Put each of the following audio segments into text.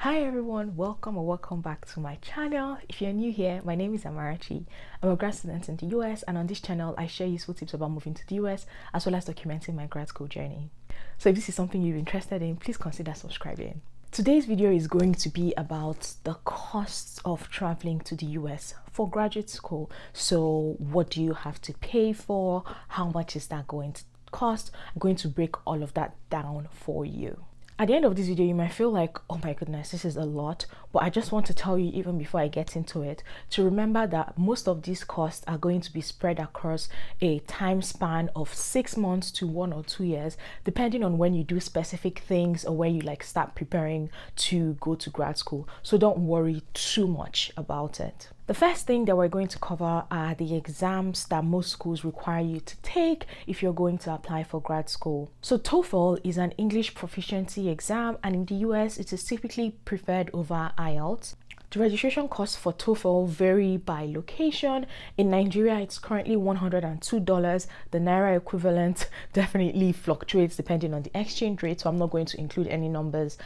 Hi everyone, welcome or welcome back to my channel. If you're new here, my name is Amarachi. I'm a grad student in the US, and on this channel I share useful tips about moving to the US as well as documenting my grad school journey. So if this is something you're interested in, please consider subscribing. Today's video is going to be about the costs of traveling to the US for graduate school. So what do you have to pay for? How much is that going to cost? I'm going to break all of that down for you. At the end of this video, you might feel like, oh my goodness, this is a lot, but I just want to tell you, even before I get into it, to remember that most of these costs are going to be spread across a time span of 6 months to 1 or 2 years, depending on when you do specific things or when you start preparing to go to grad school. So don't worry too much about it. The first thing that we're going to cover are the exams that most schools require you to take if you're going to apply for grad school. So TOEFL is an English proficiency exam, and in the US it is typically preferred over IELTS. The registration costs for TOEFL vary by location. In Nigeria, it's currently $102. The Naira equivalent definitely fluctuates depending on the exchange rate, so I'm not going to include any numbers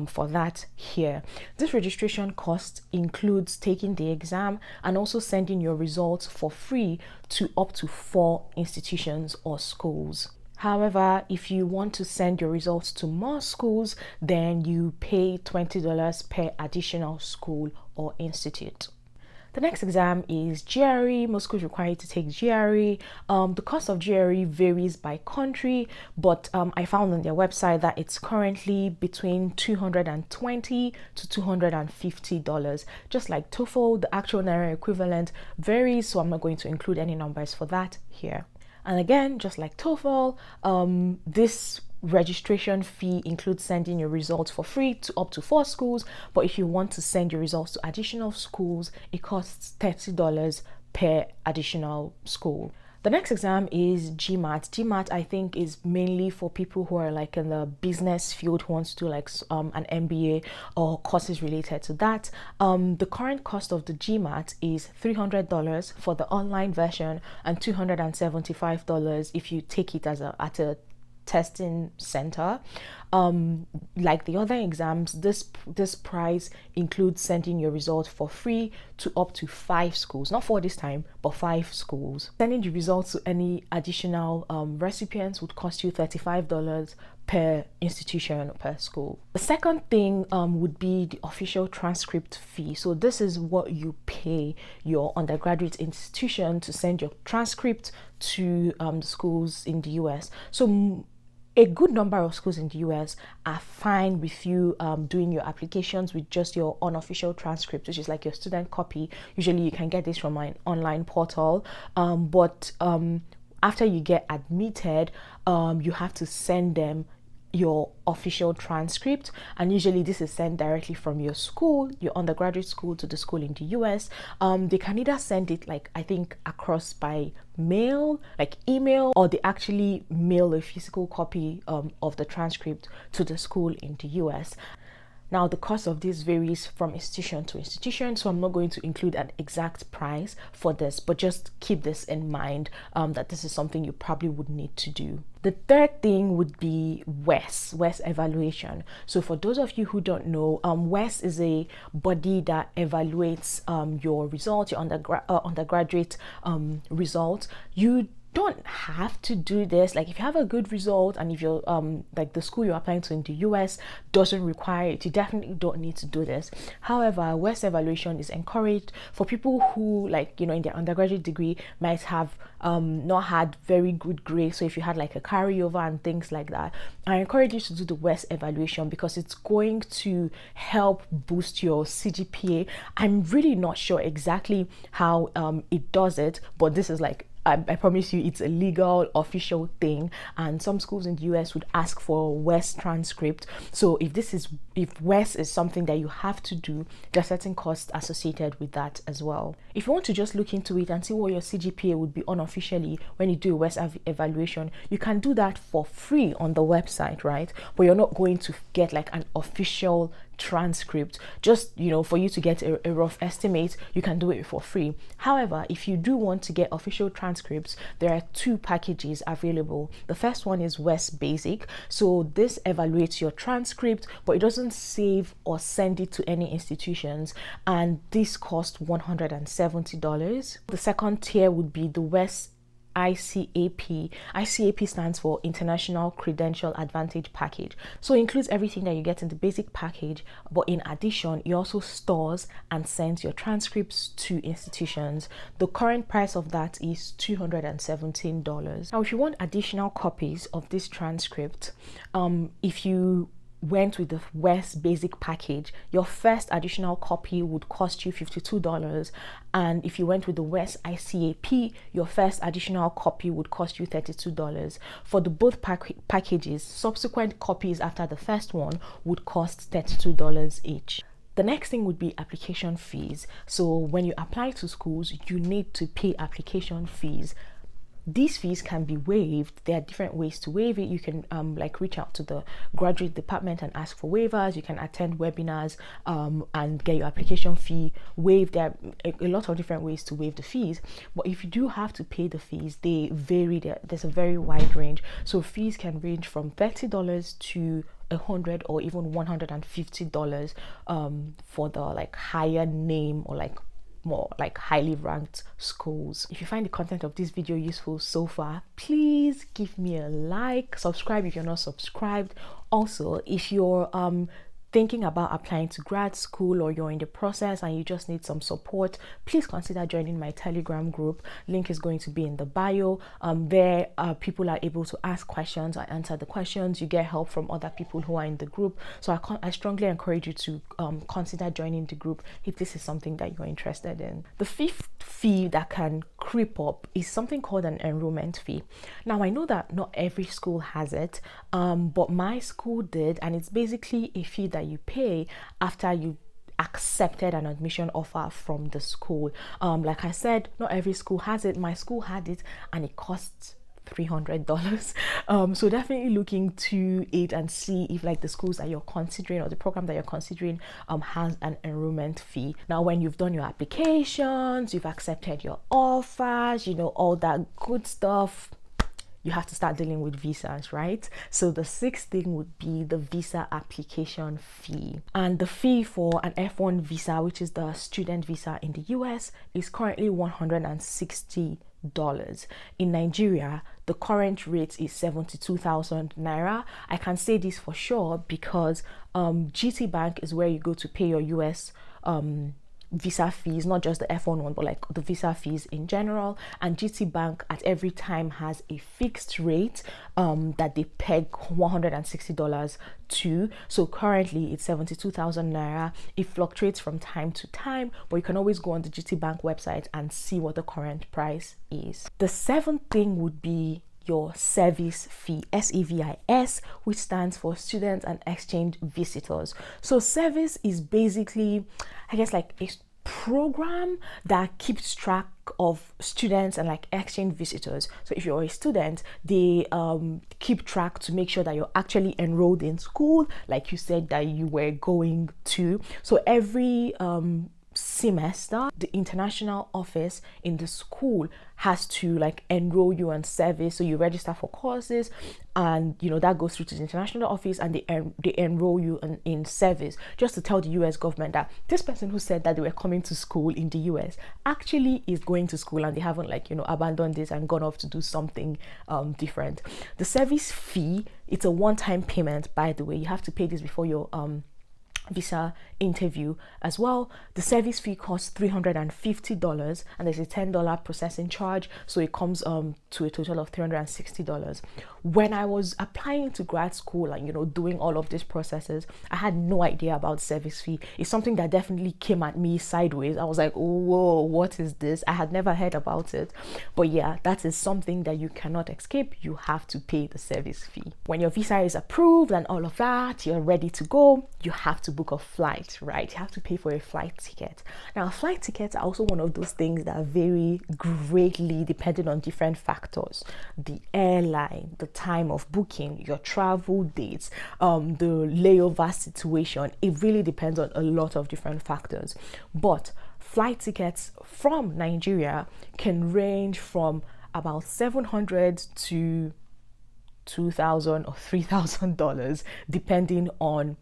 for that here. This registration cost includes taking the exam and also sending your results for free to up to 4 institutions or schools. However, if you want to send your results to more schools, then you pay $20 per additional school or institute. The next exam is GRE. Most schools require you to take GRE. The cost of GRE varies by country, but I found on their website that it's currently between $220 to $250. Just like TOEFL, the actual Naira equivalent varies, so I'm not going to include any numbers for that here. And again, just like TOEFL, this registration fee includes sending your results for free to up to 4 schools, but if you want to send your results to additional schools, it costs $30 per additional school. The next exam is GMAT. GMAT, I think, is mainly for people who are in the business field who wants to do an MBA or courses related to that. The current cost of the GMAT is $300 for the online version and $275 if you take it at a testing center. Like the other exams, this price includes sending your results for free to up to 5 schools, not 4 this time, but 5 schools. Sending the results to any additional recipients would cost you $35 per institution per school. The second thing would be the official transcript fee. So this is what you pay your undergraduate institution to send your transcript to the schools in the US. So a good number of schools in the US are fine with you doing your applications with just your unofficial transcript, which is like your student copy. Usually you can get this from an online portal, but after you get admitted, you have to send them your official transcript, and usually this is sent directly from your school, your undergraduate school, to the school in the US. They can either send it I think across by mail, like email, or they actually mail a physical copy of the transcript to the school in the US. Now, the cost of this varies from institution to institution, so I'm not going to include an exact price for this, but just keep this in mind that this is something you probably would need to do. The third thing would be WES evaluation. So for those of you who don't know, WES is a body that evaluates your results, your undergraduate results. You don't have to do this. If you have a good result and if you're the school you're applying to in the US doesn't require it, you definitely don't need to do this. However, WES evaluation is encouraged for people who in their undergraduate degree might have not had very good grades. So if you had a carryover and things like that, I encourage you to do the WES evaluation because it's going to help boost your CGPA. I'm really not sure exactly how it does it, but this is I promise you it's a legal official thing, and some schools in the US would ask for WES transcript. So if WES is something that you have to do, there are certain costs associated with that as well. If you want to just look into it and see what your CGPA would be unofficially when you do a WES evaluation, you can do that for free on the website, right? But you're not going to get an official transcript, just for you to get a rough estimate. You can do it for free. However, if you do want to get official transcripts, there are two packages available. The first one is West Basic. So this evaluates your transcript, but it doesn't save or send it to any institutions, and this costs $170. The second tier would be the West ICAP. ICAP stands for International Credential Advantage Package. So it includes everything that you get in the basic package, but in addition, it also stores and sends your transcripts to institutions. The current price of that is $217. Now, if you want additional copies of this transcript, if you went with the West Basic package, your first additional copy would cost you $52, and if you went with the West ICAP, your first additional copy would cost you $32. For the both packages, subsequent copies after the first one would cost $32 each. The next thing would be application fees. So when you apply to schools, you need to pay application fees. These fees can be waived. There are different ways to waive it. You can reach out to the graduate department and ask for waivers. You can attend webinars and get your application fee waived. There are a lot of different ways to waive the fees, but if you do have to pay the fees, they vary. There's a very wide range. So fees can range from $30 to $100 or even $150 for the higher name or more highly ranked schools. If you find the content of this video useful so far, please give me a like, subscribe if you're not subscribed. Also, if you're thinking about applying to grad school, or you're in the process and you just need some support, please consider joining my Telegram group. Link is going to be in the bio. There people are able to ask questions. I answer the questions. You get help from other people who are in the group. So I strongly encourage you to consider joining the group if this is something that you're interested in. The fifth fee that can creep up is something called an enrollment fee. Now, I know that not every school has it, but my school did, and it's basically a fee that you pay after you accepted an admission offer from the school. Like I said, not every school has it. My school had it, and it costs $300. So definitely look into it and see if the schools that you're considering or the program that you're considering has an enrollment fee. Now, when you've done your applications, you've accepted your offers, all that good stuff, you have to start dealing with visas, right? So the sixth thing would be the visa application fee. And the fee for an F1 visa, which is the student visa in the US, is currently $160. In Nigeria, the current rate is 72,000 naira. I can say this for sure because GT Bank is where you go to pay your US visa fees, not just the F1 one, but the visa fees in general. And GT Bank at every time has a fixed rate that they peg $160 to. So currently it's 72,000 naira. It fluctuates from time to time, but you can always go on the GT Bank website and see what the current price is. The seventh thing would be your SEVIS fee, SEVIS, which stands for Student and Exchange Visitors. So SEVIS is basically, I guess, a program that keeps track of students and exchange visitors. So if you're a student, they keep track to make sure that you're actually enrolled in school, like you said that you were going to. So every semester, the international office in the school has to enroll you on SEVIS. So you register for courses, and that goes through to the international office, and they enroll you in SEVIS, just to tell the US government that this person who said that they were coming to school in the US actually is going to school, and they haven't abandoned this and gone off to do something different. The SEVIS fee, it's a one-time payment, by the way. You have to pay this before your visa interview as well. The SEVIS fee costs $350, and there's a $10 processing charge, so it comes to a total of $360. When I was applying to grad school and doing all of these processes, I had no idea about SEVIS fee. It's something that definitely came at me sideways. I was like, oh, whoa, what is this? I had never heard about it. But yeah, that is something that you cannot escape. You have to pay the SEVIS fee. When your visa is approved and all of that, you're ready to go, you have to book a flight, right? You have to pay for a flight ticket. Now, flight tickets are also one of those things that vary greatly depending on different factors: the airline, the time of booking, your travel dates, the layover situation. It really depends on a lot of different factors. But flight tickets from Nigeria can range from about $700 to $2,000 or $3,000 depending on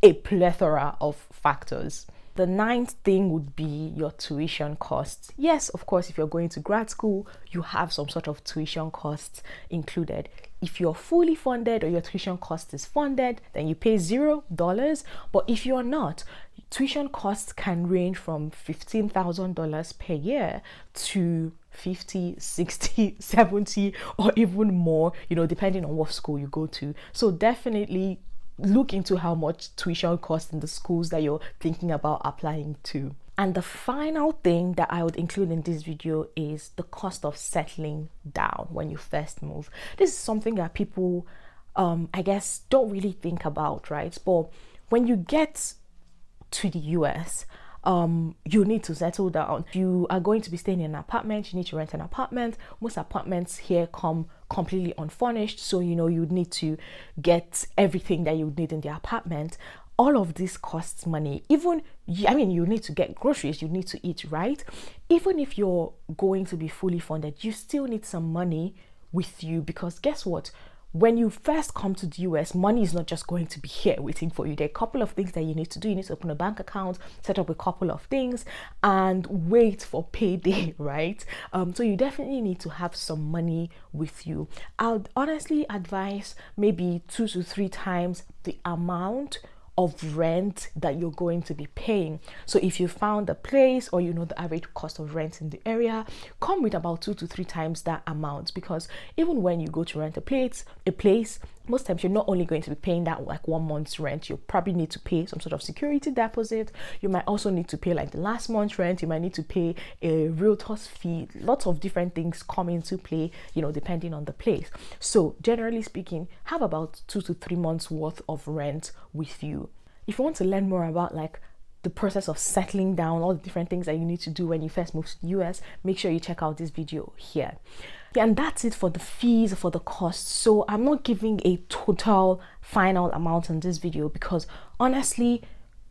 a plethora of factors. The ninth thing would be your tuition costs. Yes, of course, if you're going to grad school, you have some sort of tuition costs included. If you're fully funded or your tuition cost is funded, then you pay $0. But if you're not, tuition costs can range from $15,000 per year to 50, 60, 70, or even more, depending on what school you go to. So definitely look into how much tuition costs in the schools that you're thinking about applying to. And the final thing that I would include in this video is the cost of settling down when you first move. This is something that people, I guess, don't really think about, right? But when you get to the US, you need to settle down. If you are going to be staying in an apartment, you need to rent an apartment. Most apartments here come completely unfurnished, so you need to get everything that you would need in the apartment. All of this costs money. You need to get groceries, you need to eat, right? Even if you're going to be fully funded, you still need some money with you, because guess what? When you first come to the US, money is not just going to be here waiting for you. There are a couple of things that you need to do. You need to open a bank account, set up a couple of things, and wait for payday, right? So you definitely need to have some money with you. I'd honestly advise maybe 2 to 3 times the amount of rent that you're going to be paying. So if you found a place, or the average cost of rent in the area, come with about 2 to 3 times that amount, because even when you go to rent a place, most times you're not only going to be paying that like 1 month's rent. You probably need to pay some sort of security deposit. You might also need to pay like the last month's rent. You might need to pay a realtor's fee. Lots of different things come into play, depending on the place. So generally speaking, have about 2 to 3 months worth of rent with you. If you want to learn more about like the process of settling down, all the different things that you need to do when you first move to the US, make sure you check out this video here. Yeah, and that's it for the fees, for the costs. So I'm not giving a total final amount in this video, because honestly,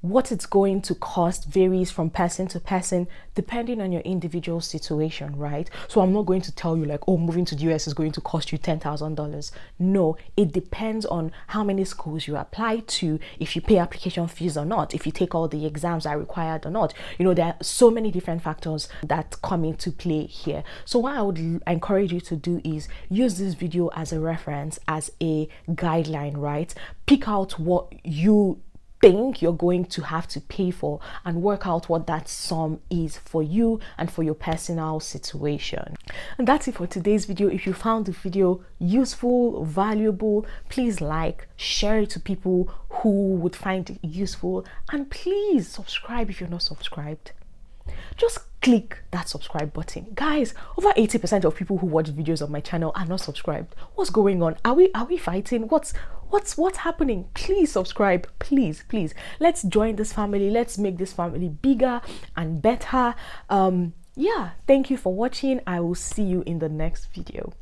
what it's going to cost varies from person to person depending on your individual situation, right? So I'm not going to tell you like, oh, moving to the US is going to cost you $10,000. No, it depends on how many schools you apply to, if you pay application fees or not, if you take all the exams that are required or not. There are so many different factors that come into play here. So what I would encourage you to do is use this video as a reference, as a guideline, right? Pick out what you think you're going to have to pay for and work out what that sum is for you and for your personal situation. And that's it for today's video. If you found the video useful, valuable, please like, share it to people who would find it useful, and please subscribe if you're not subscribed. Just click that subscribe button. Guys, over 80% of people who watch videos on my channel are not subscribed. What's going on? Are we fighting? What's happening? Please subscribe, please. Let's join this family. Let's make this family bigger and better. Yeah, thank you for watching. I will see you in the next video.